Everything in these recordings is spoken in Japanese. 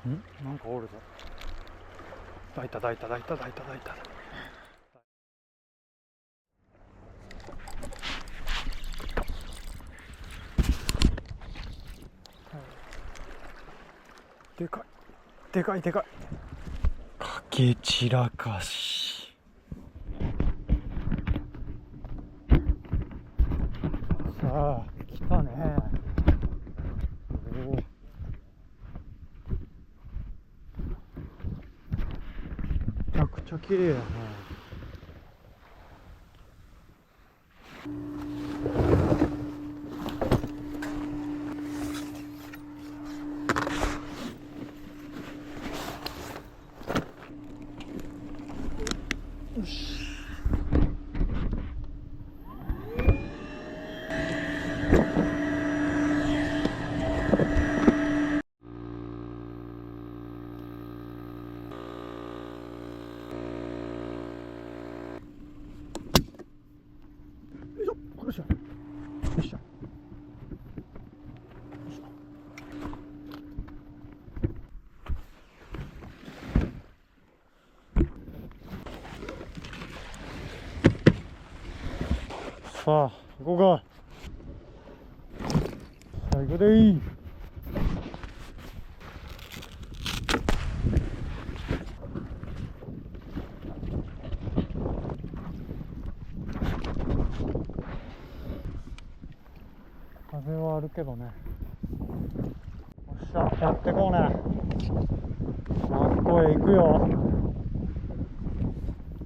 なんかおるぞ。抱いた抱いた抱いた抱いた抱いた。でかいでかいでかい。かけ散らかし。さあ来たね。おお、めちゃくちゃ綺麗やね。よし。よいしょよいしょよいしょ。さあ行こうか。最後でいい。風はあるけどね。よっしゃ、やってこうね。あっこへ行くよ。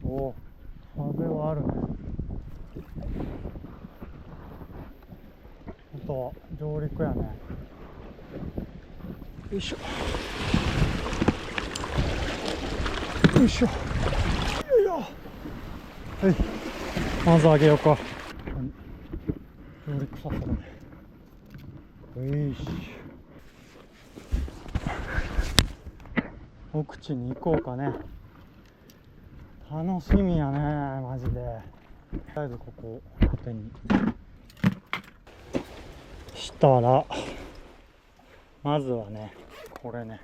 おお、風はあるね。あとは上陸やね。よいしょよいしょよいよ。はい、まず上げようか。上陸させるね。よいしょ。奥地に行こうかね。楽しみやねマジで。とりあえずここを手にしたら、まずはねこれね。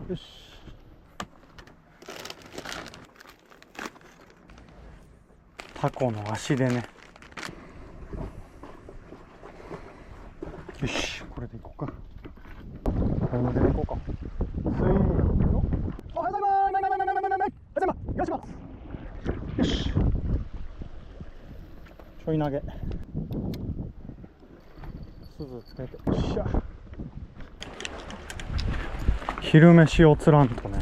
よし。タコの足でね。よし、これでいこうか。これでいこうか。おはようございます。よし。よし。ちょい投げ。鈴つけて。よっしゃ。昼飯を釣らんとね。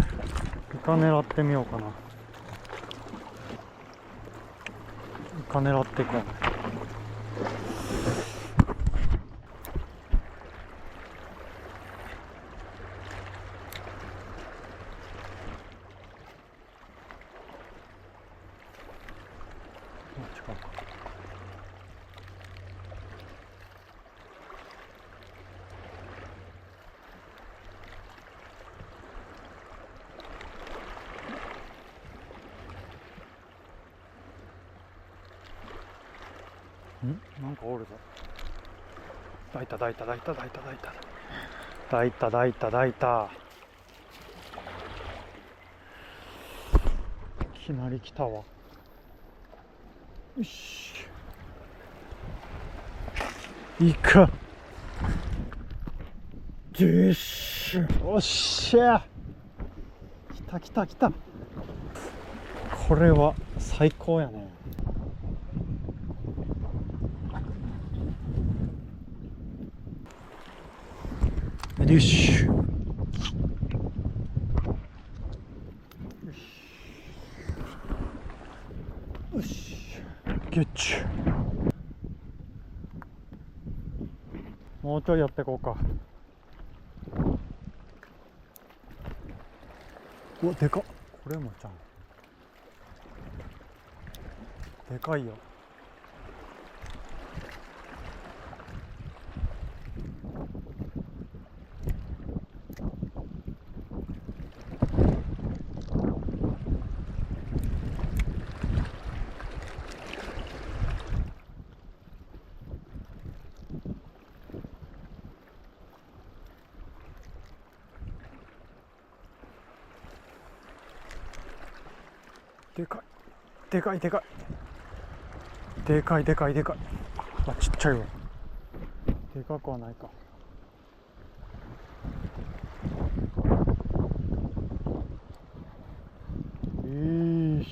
イカ狙ってみようかな。イカ狙っていこうね。違うか。なんかおるぞ。抱いた抱いた抱いた抱いた抱いた抱いた抱いた抱いた。いきなり来たわ。よし。いか。よし。おっしゃ。来た来た来た。これは最高やね。よし。よし。ゲッチュ。もうちょいやっていこうか。うわ、でかっ。これもちゃんでかいよ。でかいでかいでかいでかいでかいでかい。あ、ちっちゃいわ。でかくはないか。よし、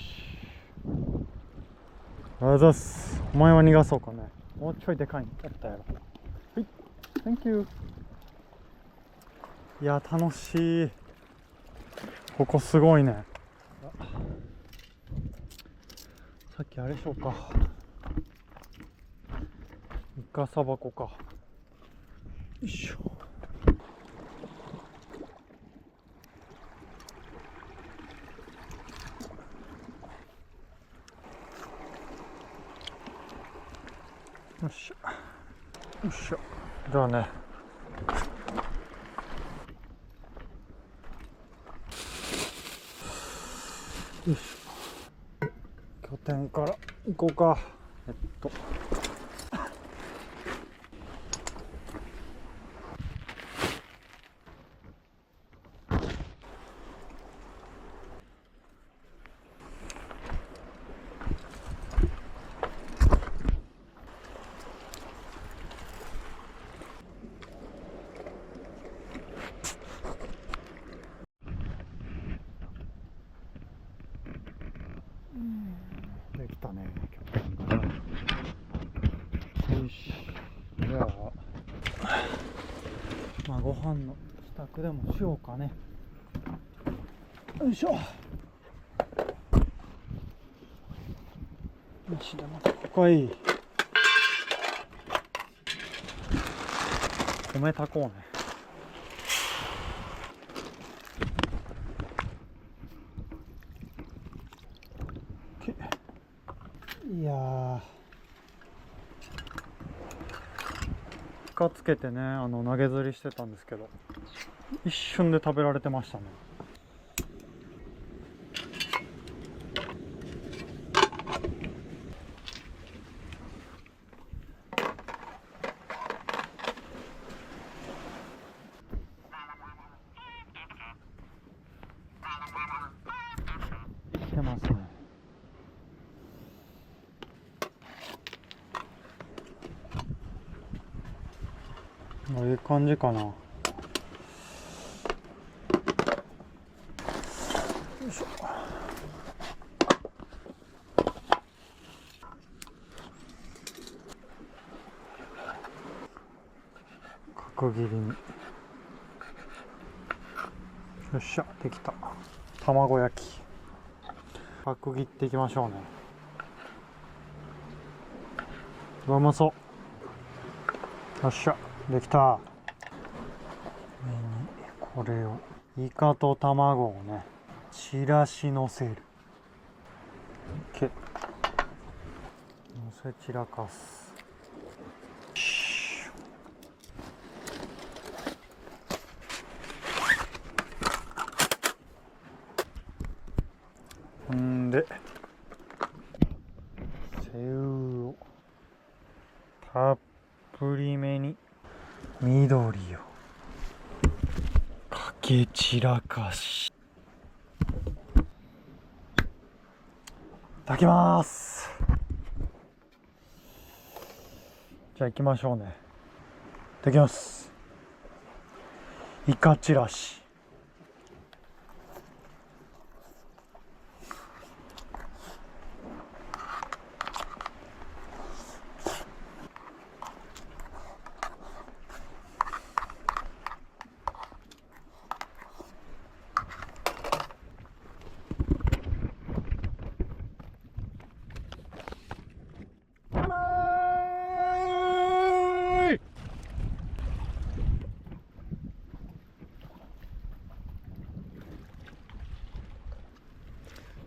ありがとうございます。お前は逃がそうかね。もうちょいでかいのやったやろ。はい、Thank you。 いや楽しい。ここすごいね。さっきあれしようか、イカサバコか。よいしょ。よっしゃよっしゃ。じゃあね、よいしょ、拠点から行こうか。できたね、拠点が。よし、じゃあまあご飯の支度でもしようかね。よいしょ。よし、でも高い米炊こうね。いやー、イカつけてね、投げ釣りしてたんですけど、一瞬で食べられてましたね。来てますね。いい感じかな。よいしょ。角切りに。よっしゃ、できた。卵焼き。角切っていきましょうね。うまそう。よっしゃ、できた。上にこれを、イカと卵をね、散らしのせる。のせ散らかす。んで、背をたっぷりめに緑をかけ散らかし、いただきます。じゃあ行きましょうね。いただきます。イカ散らし。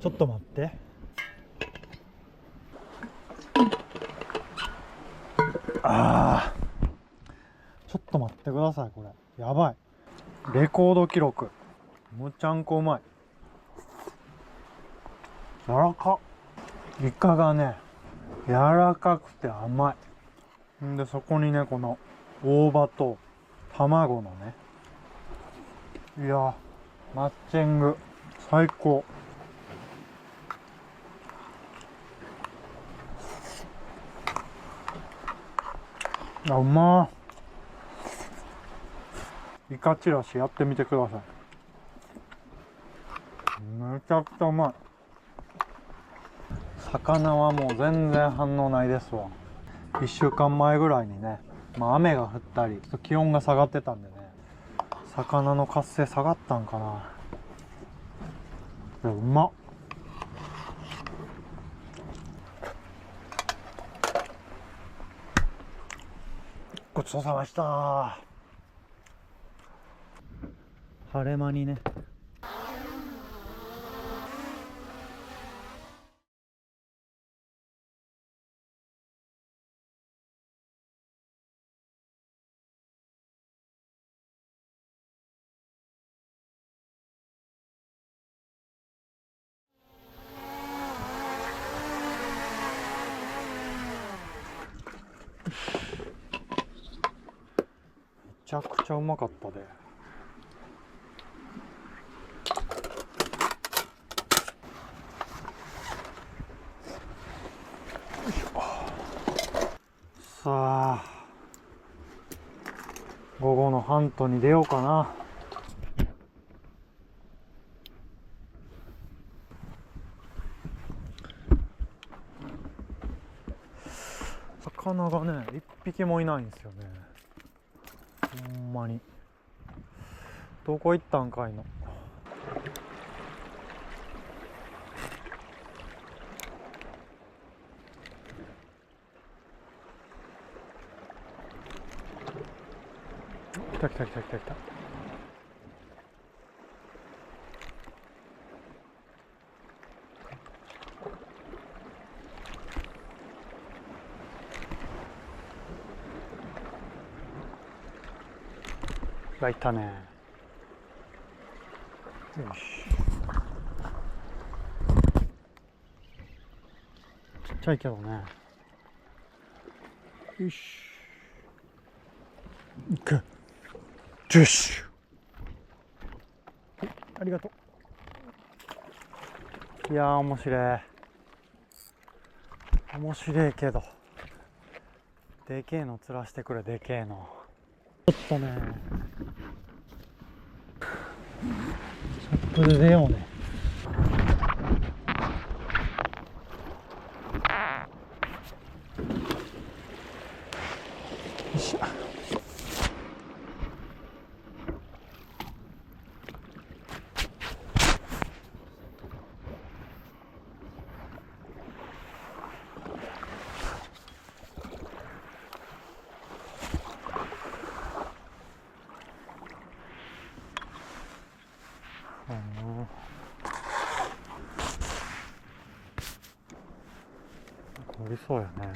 ちょっと待って。ちょっと待ってください。これやばい。レコード記録。むちゃんこうまい。柔らか。イカがね、柔らかくて甘い。んでそこにね、この大葉と卵のね、いやマッチング最高。あ、うまー。イカチラシやってみてください。めちゃくちゃうまい。魚はもう全然反応ないですわ。1週間前ぐらいにね、雨が降ったりちょっと気温が下がってたんでね、魚の活性下がったんかな。うまっ。ごちそうさまでした。晴れ間にね。めちゃくちゃうまかったで。さあ、午後のハントに出ようかな。魚がね、一匹もいないんですよね。ほんまに。どこ行ったんかいの。来た来た来た来た来た。がいたね。よし。ちっちゃいけどね。よし。いく。よし。ありがとう。いやー、面白い。面白いけど。でけえの釣らしてくれ、でけえの。ちょっとね。シャップで出ようね。よいしょ。おりそうやね。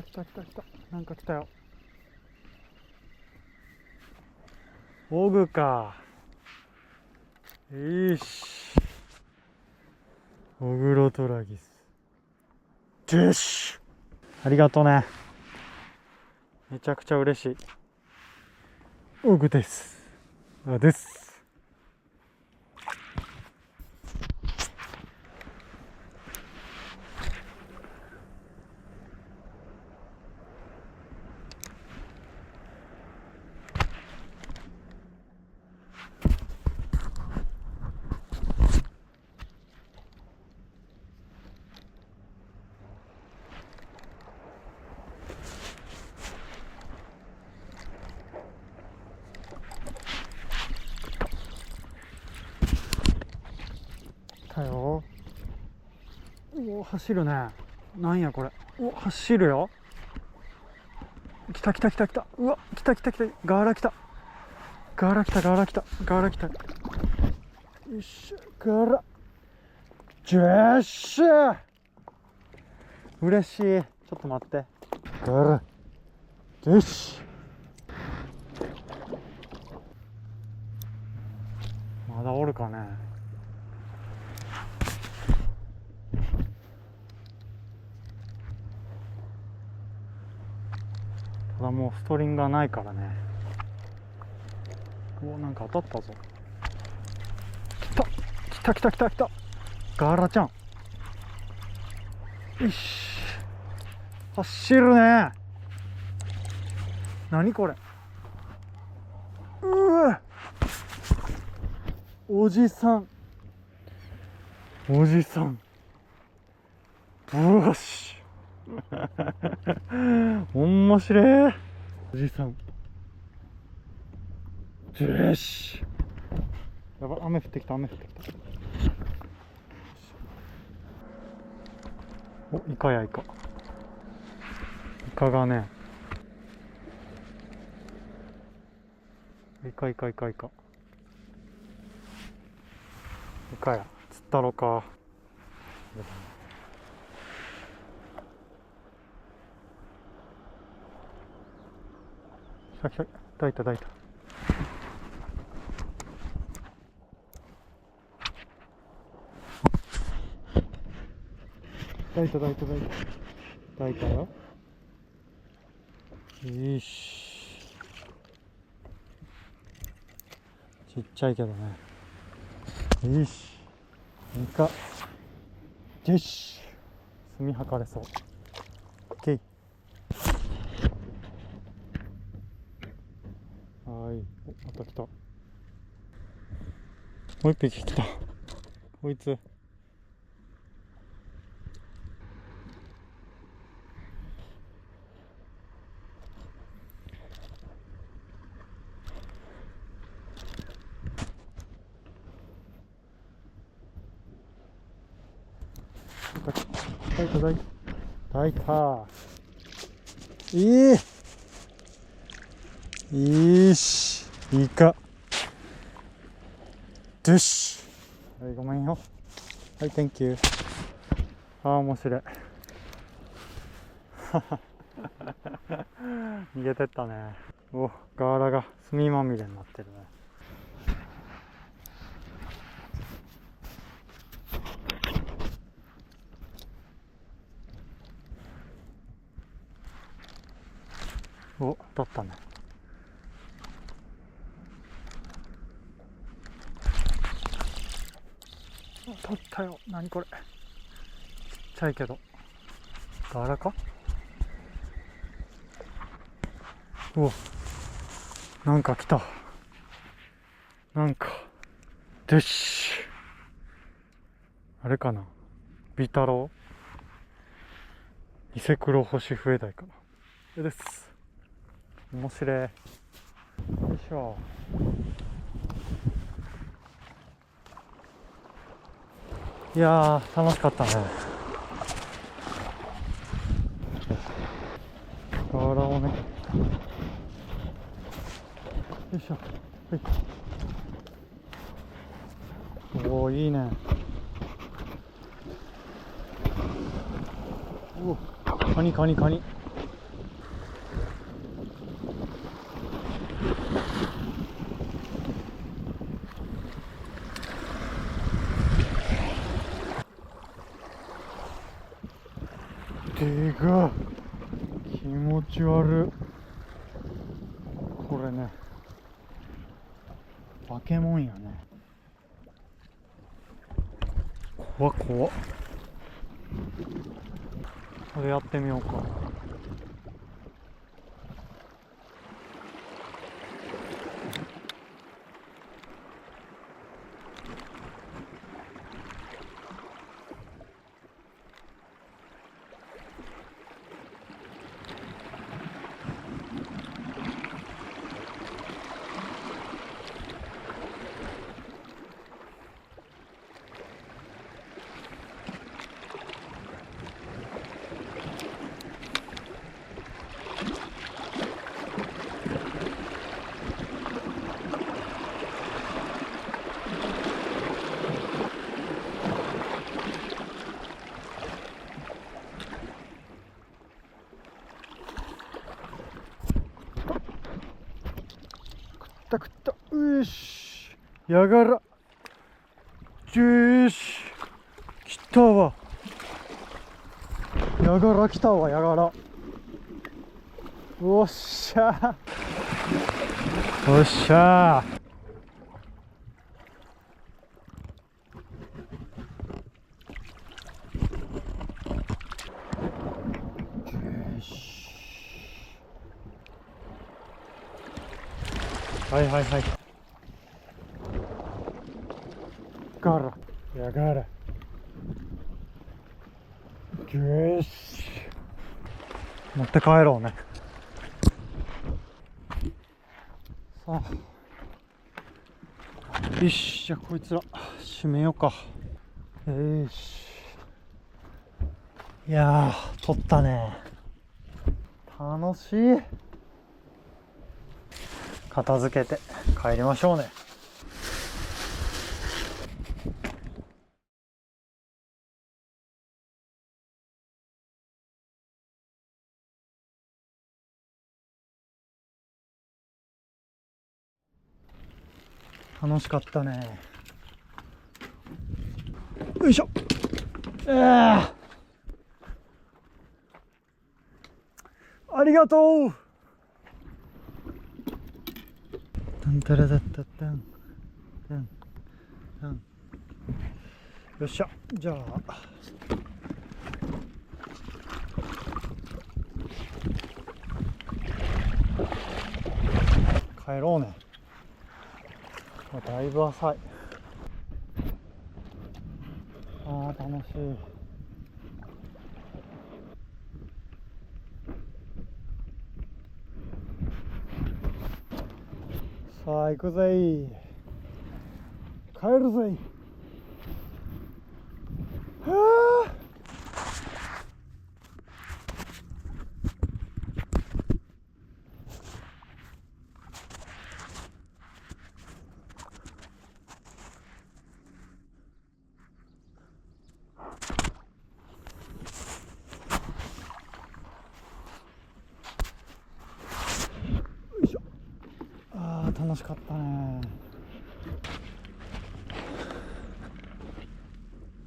来た来た来た。なんか来たよ。オグか。よし。オグロトラギス。よし。ありがとうね。めちゃくちゃ嬉しい。オグです。あです。来たよ。おお、走るね。なんやこれ。お、走るよ。来た来た来た来た。うわ、来た来た来た。ガーラ来た。ガラ来た、ガラ来た、ガラ来た。よっしゃ、ガラ。よっしゃ。嬉しい。ちょっと待って。ガラ。よし。まだおるかね。ただもうストリングがないからね。お、なんか当たったぞ。来た来た来た来た来た。ガラちゃん。よし。走るね。何これ。うわ、おじさん。おじさん。よし。面白い。おじさん。よし。やばい、雨降ってきた、雨降ってきた。お、イカやイカ。イカがね。イカイカイカイカ。イカや。釣ったろか。来た来た。抱いた抱いた。抱いた抱いた抱いた。抱いたよ。よし。ちっちゃいけどね。よし。イカ。よし。墨測れそう。オッケー。はい。お、また来た。もう一匹来た。こいつ。抱いた抱いた抱いた。よし、イカ。よし。はい、ごめんよ。はい、Thank you。ああ、面白い。逃げてったね。お、ガーラが墨まみれになってるね。お、取ったね。取ったよ。何これ。ちっちゃいけど。ガーラか。うわ、なんか来た。なんか。よし。あれかな。ビタロウ。ニセクロホシフエダイかな。です。面白い。よいしょ。いやー、楽しかったね。ガーラをね。よいしょ。はい。おー、いいね。おー、カニカニカニ。でが気持ち悪い。これね、化け物やね。怖っ怖っ。これやってみようか。った食った。よし、やがら。よし、来たわ。やがら来たわ、やがら。おっしゃー、おっしゃー。よし、はいはいはい。ガラ、やがら。よし、持って帰ろうね。さあ、よし、じゃあこいつら閉めようか。よし、いやー、取ったね。楽しい。片付けて帰りましょうね。楽しかったね。よいしょ。ありがとう。タンタラダッタタンタンタン。よっしゃ、じゃあ帰ろうね。だいぶ浅い。あー、楽しい。さあ行くぜ。帰るぜ。はあ、あー、楽しかったね。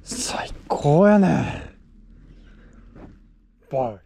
最高やね。バイ。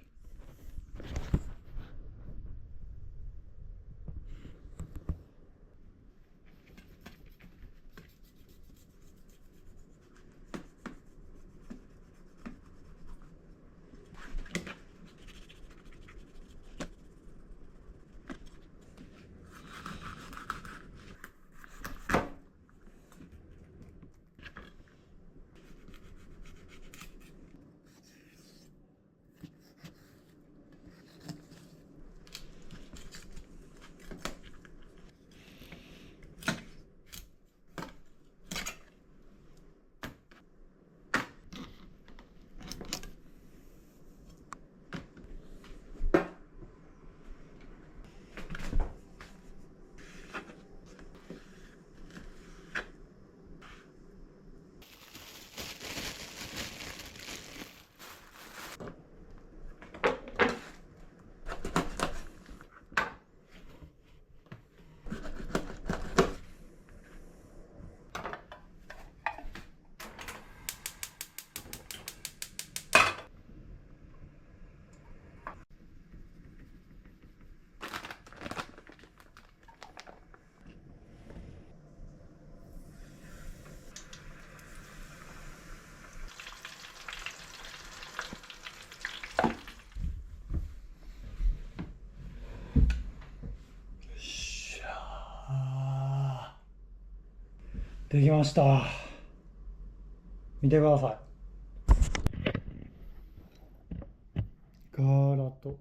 できました。見てください。ガーラと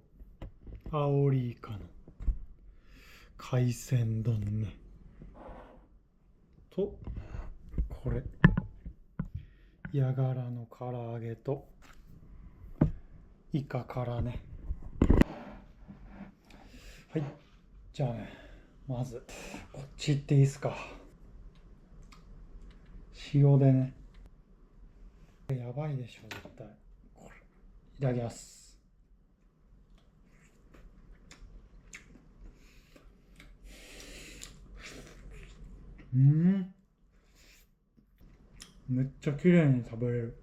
アオリイカの海鮮丼ね。と、これ。ヤガラの唐揚げとイカからね。はい。じゃあね、まず、こっち行っていいですか。塩でね。やばいでしょ、絶対。これ。いただきます。めっちゃ綺麗に食べれる。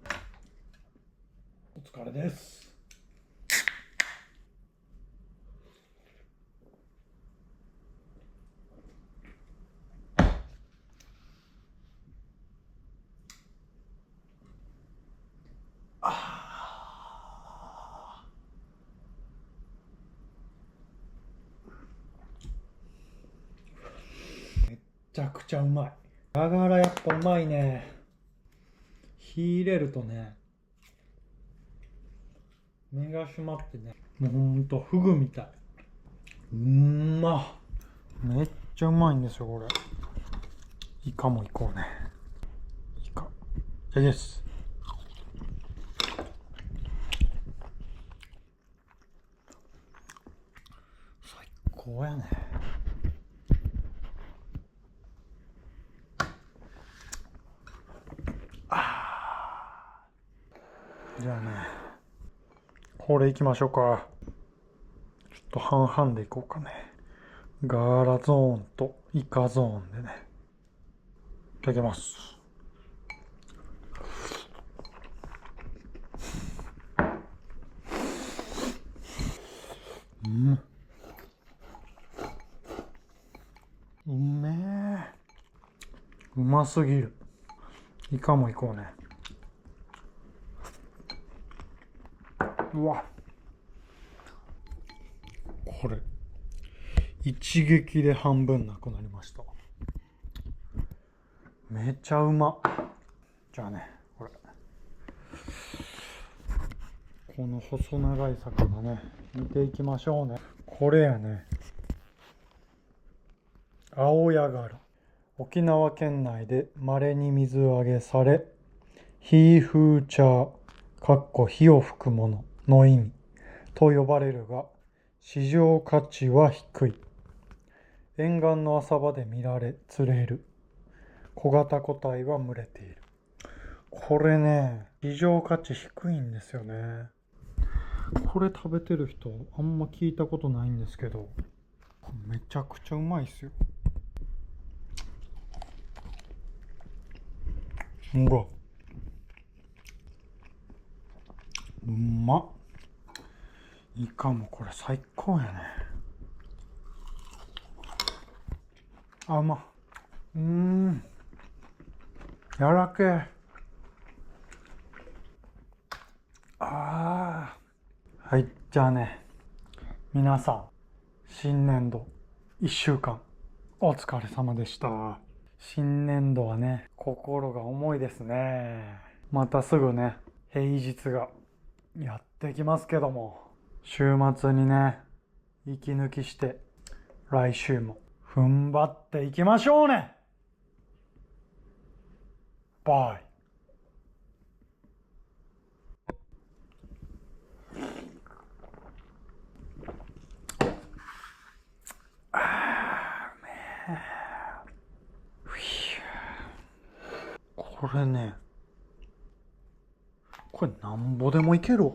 お疲れです。めっちゃくちゃうまい。だからやっぱうまいね。火入れるとね、身が締まってね、もうほんとフグみたい。めっちゃうまいんですよこれ。イカもいこうね。イカじゃあです。最高やね。じゃあね、これいきましょうか。ちょっと半々でいこうかね。ガーラゾーンとイカゾーンでね。いただきます。うめえ。うますぎる。イカもいこうね。うわ、これ一撃で半分なくなりました。めちゃうま。じゃあね、この細長い魚ね、見ていきましょうね。これやね、青ヤガラ。沖縄県内で稀に水揚げされ、ヒーフーチャー、火を吹くものの意味と呼ばれるが、市場価値は低い。沿岸の浅場で見られ、釣れる。小型個体は群れている。これね、市場価値低いんですよね。これ食べてる人あんま聞いたことないんですけど、めちゃくちゃうまいっすよ。うわ、うまっ。イカもこれ最高やね。あ、うまっ。やらけ。はい、じゃあね、皆さん、新年度1週間お疲れ様でした。新年度はね、心が重いですね。またすぐね、平日がやってきますけども、週末にね、息抜きして、来週も踏ん張っていきましょうね。バイ。これね、これなんぼでもいけるわ。